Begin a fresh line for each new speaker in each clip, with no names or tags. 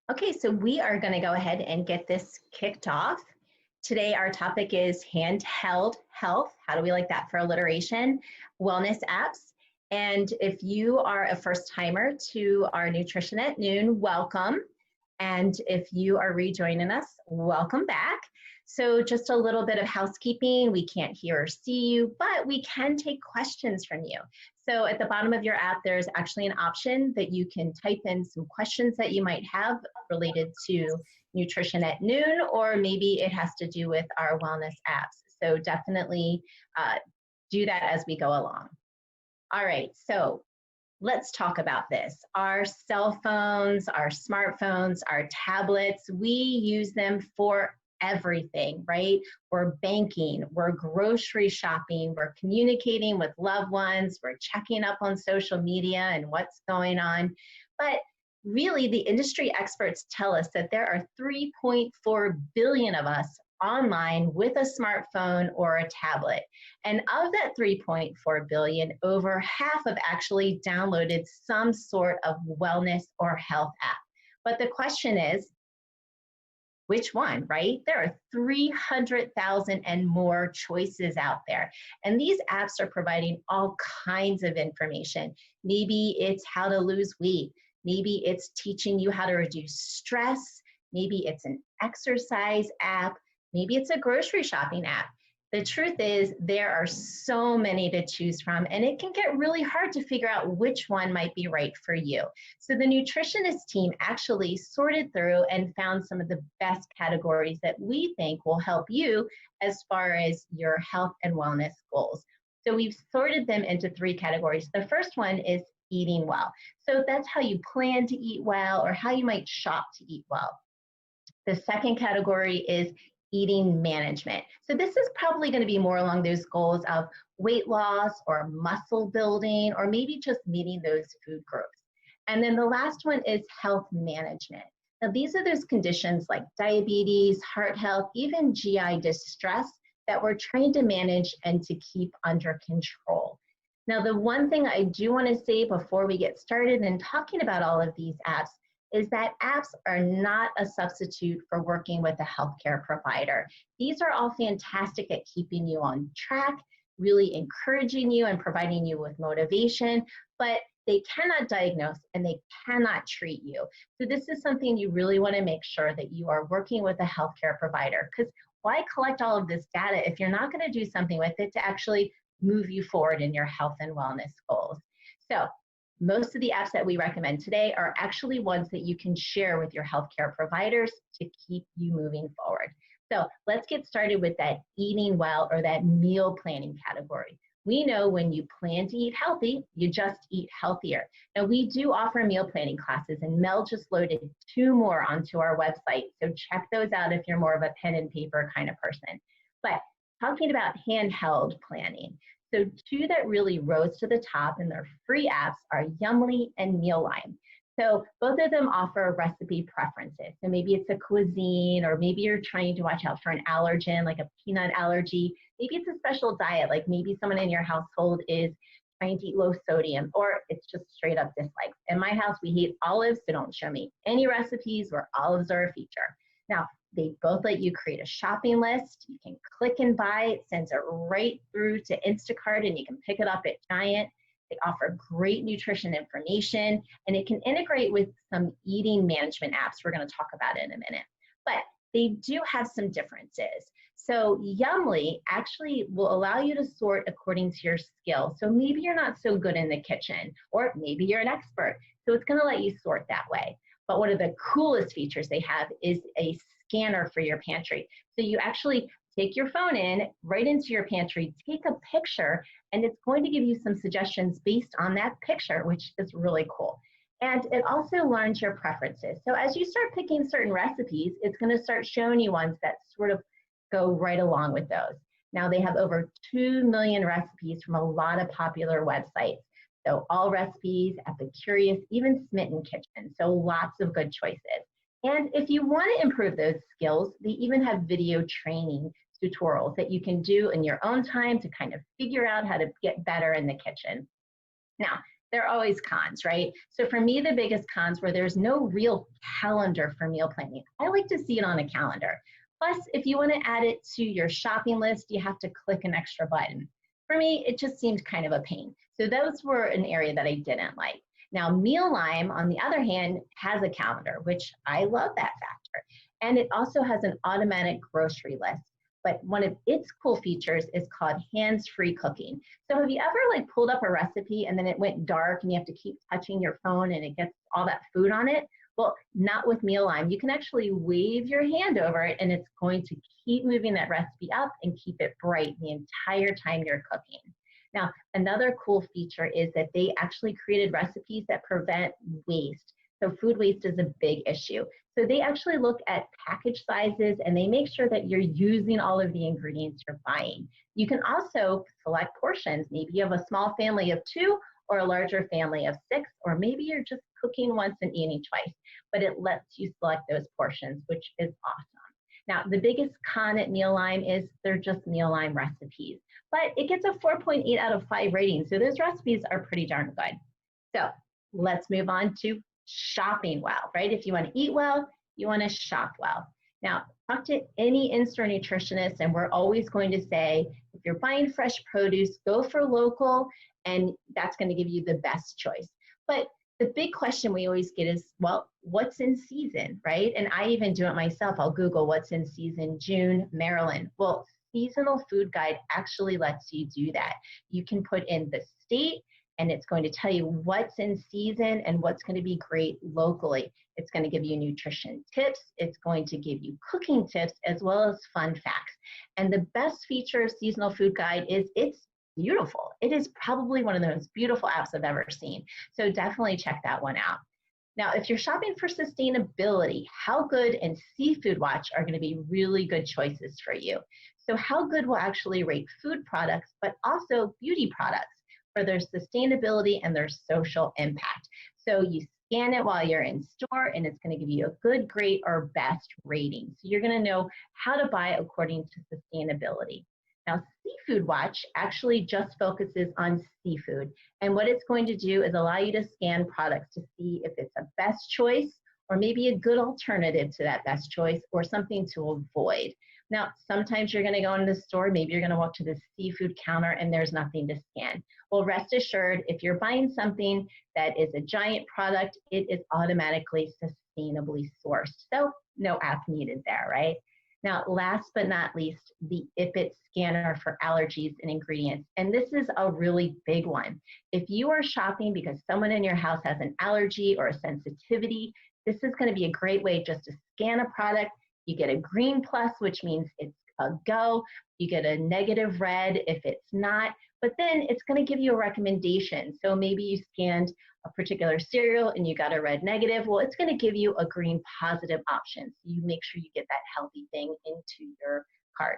Okay, so we are going to go ahead and get this kicked off. Today, our topic is handheld health. How do we like that for alliteration? Wellness apps. And if you are a first timer to our Nutrition at Noon, welcome. And if you are rejoining us, welcome back. So just a little bit of housekeeping. We can't hear or see you, but we can take questions from you. So at the bottom of your app, there's actually an option that you can type in some questions that you might have related to Nutrition at Noon, or maybe it has to do with our wellness apps. So definitely do that as we go along. All right, so let's talk about this. Our cell phones, our smartphones, our tablets, we use them for everything, right? We're banking, we're grocery shopping, we're communicating with loved ones, we're checking up on social media and what's going on. But really, the industry experts tell us that there are 3.4 billion of us online with a smartphone or a tablet. And of that 3.4 billion, over half have actually downloaded some sort of wellness or health app. But the question is, which one, right? There are 300,000 and more choices out there. And these apps are providing all kinds of information. Maybe it's how to lose weight. Maybe it's teaching you how to reduce stress. Maybe it's an exercise app. Maybe it's a grocery shopping app. The truth is there are so many to choose from, and it can get really hard to figure out which one might be right for you. So the nutritionist team actually sorted through and found some of the best categories that we think will help you as far as your health and wellness goals. So we've sorted them into 3 categories. The first one is eating well. So that's how you plan to eat well or how you might shop to eat well. The second category is eating management. So this is probably going to be more along those goals of weight loss or muscle building, or maybe just meeting those food groups. And then the last one is health management. Now these are those conditions like diabetes, heart health, even GI distress that we're trying to manage and to keep under control. Now the one thing I do want to say before we get started in talking about all of these apps is that apps are not a substitute for working with a healthcare provider. These are all fantastic at keeping you on track, really encouraging you and providing you with motivation, but they cannot diagnose and they cannot treat you. So this is something you really want to make sure that you are working with a healthcare provider, because why collect all of this data if you're not going to do something with it to actually move you forward in your health and wellness goals? So most of the apps that we recommend today are actually ones that you can share with your healthcare providers to keep you moving forward. So let's get started with that eating well or that meal planning category. We know when you plan to eat healthy, you just eat healthier. Now we do offer meal planning classes, and Mel just loaded 2 more onto our website. So check those out if you're more of a pen and paper kind of person. But talking about handheld planning. So 2 that really rose to the top and they're free apps are Yumly and Mealime. So both of them offer recipe preferences. So maybe it's a cuisine, or maybe you're trying to watch out for an allergen, like a peanut allergy. Maybe it's a special diet, like maybe someone in your household is trying to eat low sodium, or it's just straight up dislikes. In my house, we hate olives, so don't show me any recipes where olives are a feature. Now, they both let you create a shopping list. You can click and buy. It sends it right through to Instacart, and you can pick it up at Giant. They offer great nutrition information, and it can integrate with some eating management apps we're going to talk about in a minute. But they do have some differences. So Yumly actually will allow you to sort according to your skill. So maybe you're not so good in the kitchen, or maybe you're an expert. So it's going to let you sort that way. But one of the coolest features they have is a scanner for your pantry. So you actually take your phone in, right into your pantry, take a picture, and it's going to give you some suggestions based on that picture, which is really cool. And it also learns your preferences. So as you start picking certain recipes, it's going to start showing you ones that sort of go right along with those. Now they have over 2 million recipes from a lot of popular websites. So All Recipes, Epicurious, even Smitten Kitchen. So lots of good choices. And if you want to improve those skills, they even have video training tutorials that you can do in your own time to kind of figure out how to get better in the kitchen. Now, There are always cons, right? So for me, the biggest cons where there's no real calendar for meal planning. I like to see it on a calendar. Plus, if you want to add it to your shopping list, you have to click an extra button. For me, it just seemed kind of a pain. So those were an area that I didn't like. Now, Mealime, on the other hand, has a calendar, which I love that factor. And it also has an automatic grocery list. But one of its cool features is called hands-free cooking. So have you ever like pulled up a recipe and then it went dark and you have to keep touching your phone and it gets all that food on it? Well, not with Mealime. You can actually wave your hand over it and it's going to keep moving that recipe up and keep it bright the entire time you're cooking. Now, another cool feature is that they actually created recipes that prevent waste. So food waste is a big issue. So they actually look at package sizes and they make sure that you're using all of the ingredients you're buying. You can also select portions. Maybe you have a small family of 2 or a larger family of 6, or maybe you're just cooking once and eating twice, but it lets you select those portions, which is awesome. Now, the biggest con at Mealime is they're just Mealime recipes, but it gets a 4.8 out of 5 rating. So those recipes are pretty darn good. So let's move on to shopping well, right? If you want to eat well, you want to shop well. Now, talk to any in-store nutritionist, and we're always going to say, if you're buying fresh produce, go for local, and that's going to give you the best choice. But the big question we always get is, well, what's in season, right? And I even do it myself. I'll Google what's in season, June, Maryland. Well, Seasonal Food Guide actually lets you do that. You can put in the state, and it's going to tell you what's in season and what's going to be great locally. It's going to give you nutrition tips. It's going to give you cooking tips as well as fun facts. And the best feature of Seasonal Food Guide is it's beautiful. It is probably one of the most beautiful apps I've ever seen. So definitely check that one out. Now, if you're shopping for sustainability, How Good and Seafood Watch are going to be really good choices for you. So How Good will actually rate food products, but also beauty products for their sustainability and their social impact. So you scan it while you're in store and it's going to give you a good, great, or best rating. So you're going to know how to buy according to sustainability. Now, Seafood Watch actually just focuses on seafood. And what it's going to do is allow you to scan products to see if it's a best choice or maybe a good alternative to that best choice or something to avoid. Now, sometimes you're going to go into the store, maybe you're going to walk to the seafood counter and there's nothing to scan. Well, rest assured, if you're buying something that is a giant product, it is automatically sustainably sourced. So no app needed there, right? Now, last but not least, the IPIT scanner for allergies and ingredients. And this is a really big one. If you are shopping because someone in your house has an allergy or a sensitivity, this is going to be a great way just to scan a product. You get a green plus, which means it's a go. You get a negative red if it's not, but then it's going to give you a recommendation. So maybe you scanned a particular cereal and you got a red negative. Well, it's going to give you a green positive option. So you make sure you get that healthy thing into your cart.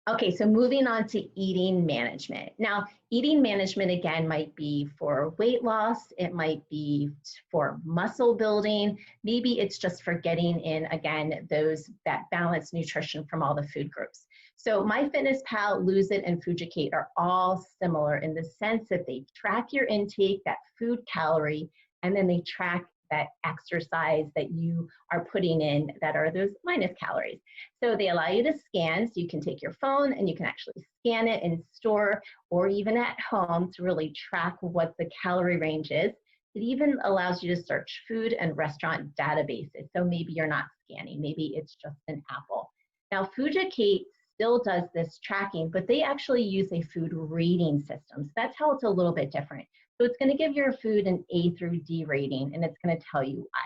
Okay, so moving on to eating management. Now, eating management, again, might be for weight loss. It might be for muscle building. Maybe it's just for getting in, again, that balanced nutrition from all the food groups. So MyFitnessPal, Lose It, and Fujicate are all similar in the sense that they track your intake, that food calorie, and then they track that exercise that you are putting in that are those minus calories. So they allow you to scan, so you can take your phone and you can actually scan it in store or even at home to really track what the calorie range is. It even allows you to search food and restaurant databases. So maybe you're not scanning, maybe it's just an apple. Now, Fujicate still does this tracking, but they actually use a food rating system. So that's how it's a little bit different. So it's going to give your food an A through D rating, and it's going to tell you why.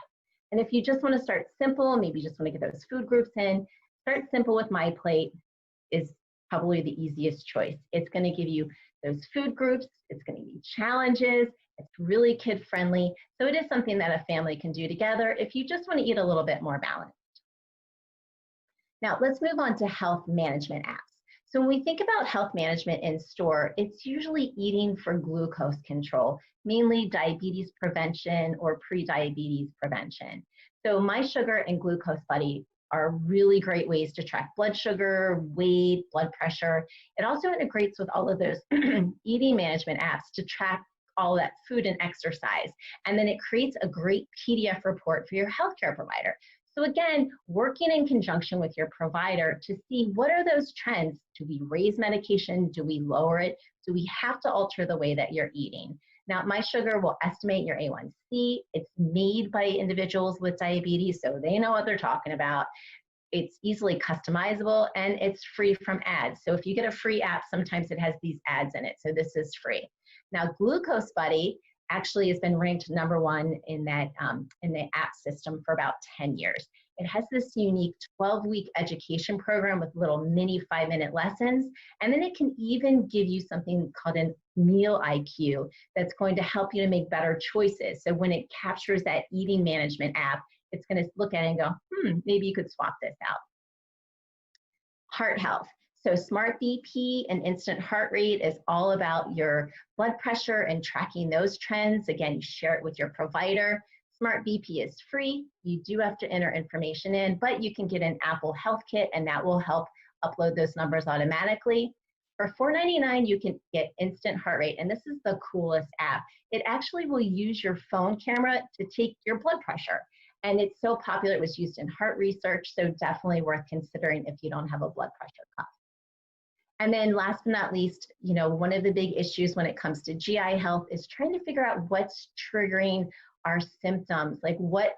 And if you just want to start simple, maybe you just want to get those food groups in, start simple with My Plate is probably the easiest choice. It's going to give you those food groups. It's going to give you challenges. It's really kid-friendly. So it is something that a family can do together if you just want to eat a little bit more balanced. Now, let's move on to health management apps. So when we think about health management in store, it's usually eating for glucose control, mainly diabetes prevention or pre-diabetes prevention. So My Sugar and Glucose Buddy are really great ways to track blood sugar, weight, blood pressure. It also integrates with all of those eating management apps to track all that food and exercise. And then it creates a great PDF report for your healthcare provider. So again, working in conjunction with your provider to see what are those trends. Do we raise medication? Do we lower it? Do we have to alter the way that you're eating? Now, My Sugar will estimate your A1C. It's made by individuals with diabetes, so they know what they're talking about. It's easily customizable, and it's free from ads. So if you get a free app, sometimes it has these ads in it. So this is free. Now, Glucose Buddy actually has been ranked #1 in the app system for about 10 years. It has this unique 12-week education program with little mini 5-minute lessons. And then it can even give you something called a meal IQ that's going to help you to make better choices. So when it captures that eating management app, it's going to look at it and go, maybe you could swap this out. Heart health. So Smart BP and instant heart rate is all about your blood pressure and tracking those trends. Again, you share it with your provider. Smart BP is free. You do have to enter information in, but you can get an Apple Health Kit, and that will help upload those numbers automatically. For $4.99, you can get instant heart rate, and this is the coolest app. It actually will use your phone camera to take your blood pressure. And it's so popular, it was used in heart research, so definitely worth considering if you don't have a blood pressure cuff. And then last but not least, one of the big issues when it comes to GI health is trying to figure out what's triggering our symptoms, like what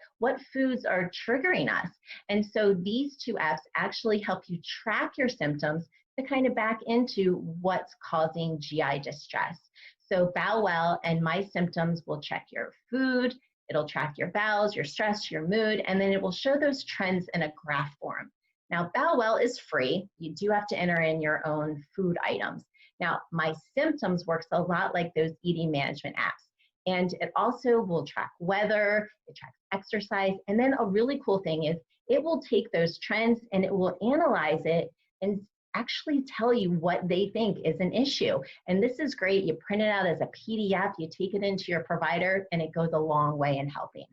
foods are triggering us. And so these two apps actually help you track your symptoms to kind of back into what's causing GI distress. So Bowel and My Symptoms will check your food, it'll track your bowels, your stress, your mood, and then it will show those trends in a graph form. Now, Bowel is free. You do have to enter in your own food items. Now, My Symptoms works a lot like those eating management apps. And it also will track weather, it tracks exercise, and then a really cool thing is it will take those trends and it will analyze it and actually tell you what they think is an issue. And this is great. You print it out as a PDF, you take it into your provider, and it goes a long way in helping.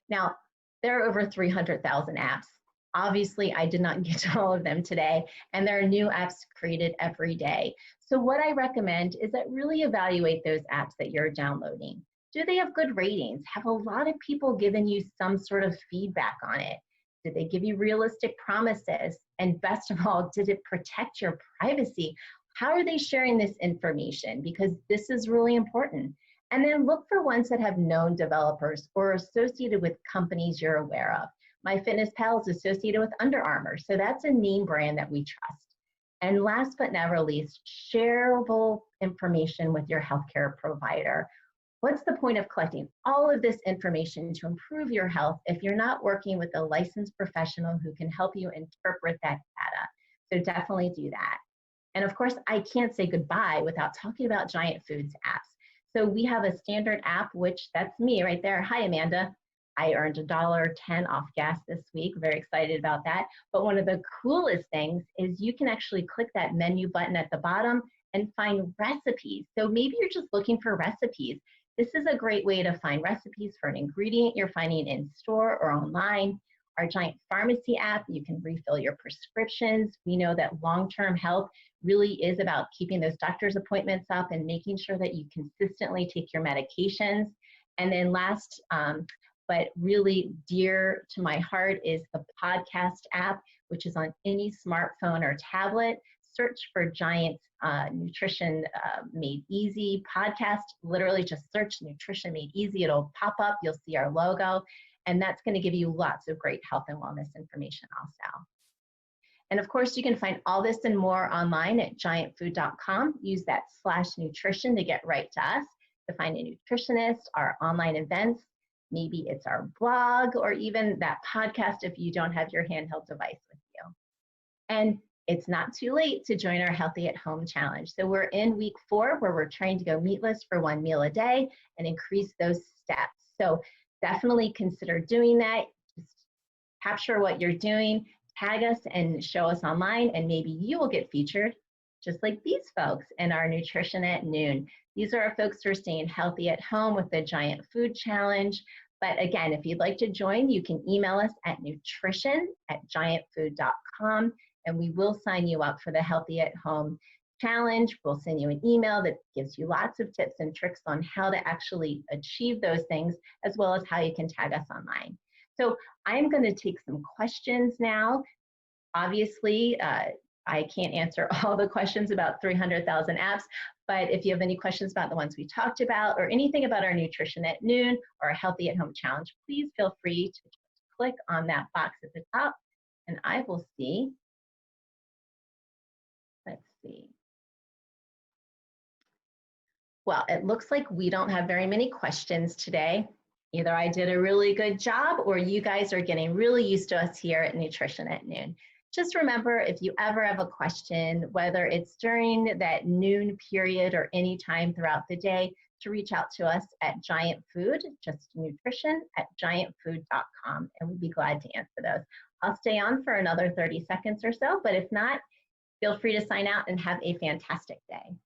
Now, there are over 300,000 apps. Obviously, I did not get to all of them today, and there are new apps created every day. So what I recommend is that really evaluate those apps that you're downloading. Do they have good ratings? Have a lot of people given you some sort of feedback on it? Did they give you realistic promises? And best of all, did it protect your privacy? How are they sharing this information? Because this is really important. And then look for ones that have known developers or associated with companies you're aware of. MyFitnessPal is associated with Under Armour, so that's a name brand that we trust. And last but never least, shareable information with your healthcare provider. What's the point of collecting all of this information to improve your health if you're not working with a licensed professional who can help you interpret that data? So definitely do that. And of course, I can't say goodbye without talking about Giant Foods apps. So we have a standard app, which that's me right there. Hi, Amanda. I earned $1.10 off gas this week. Very excited about that. But one of the coolest things is you can actually click that menu button at the bottom and find recipes. So maybe you're just looking for recipes. This is a great way to find recipes for an ingredient you're finding in store or online. Our Giant Pharmacy app, you can refill your prescriptions. We know that long-term health really is about keeping those doctor's appointments up and making sure that you consistently take your medications. And then last, but really dear to my heart is the podcast app, which is on any smartphone or tablet. Search for Giant Nutrition Made Easy podcast. Literally just search Nutrition Made Easy. It'll pop up. You'll see our logo. And that's going to give you lots of great health and wellness information also. And of course, you can find all this and more online at giantfood.com. Use that /nutrition to get right to us, to find a nutritionist, our online events. Maybe it's our blog or even that podcast if you don't have your handheld device with you. And it's not too late to join our Healthy at Home Challenge. So we're in week 4 where we're trying to go meatless for 1 meal a day and increase those steps. So definitely consider doing that. Just capture what you're doing, tag us and show us online, and maybe you will get featured just like these folks in our Nutrition at Noon. These are our folks who are staying healthy at home with the Giant Food Challenge. But again, if you'd like to join, you can email us at nutrition@giantfood.com, and we will sign you up for the Healthy at Home challenge. We'll send you an email that gives you lots of tips and tricks on how to actually achieve those things, as well as how you can tag us online. So I'm going to take some questions now. Obviously, I can't answer all the questions about 300,000 apps, but if you have any questions about the ones we talked about or anything about our Nutrition at Noon or a Healthy at Home Challenge, please feel free to click on that box at the top and I will see. Let's see. Well, it looks like we don't have very many questions today. Either I did a really good job or you guys are getting really used to us here at Nutrition at Noon. Just remember, if you ever have a question, whether it's during that noon period or any time throughout the day, to reach out to us at Giant Food, just nutrition at giantfood.com, and we'd be glad to answer those. I'll stay on for another 30 seconds or so, but if not, feel free to sign out and have a fantastic day.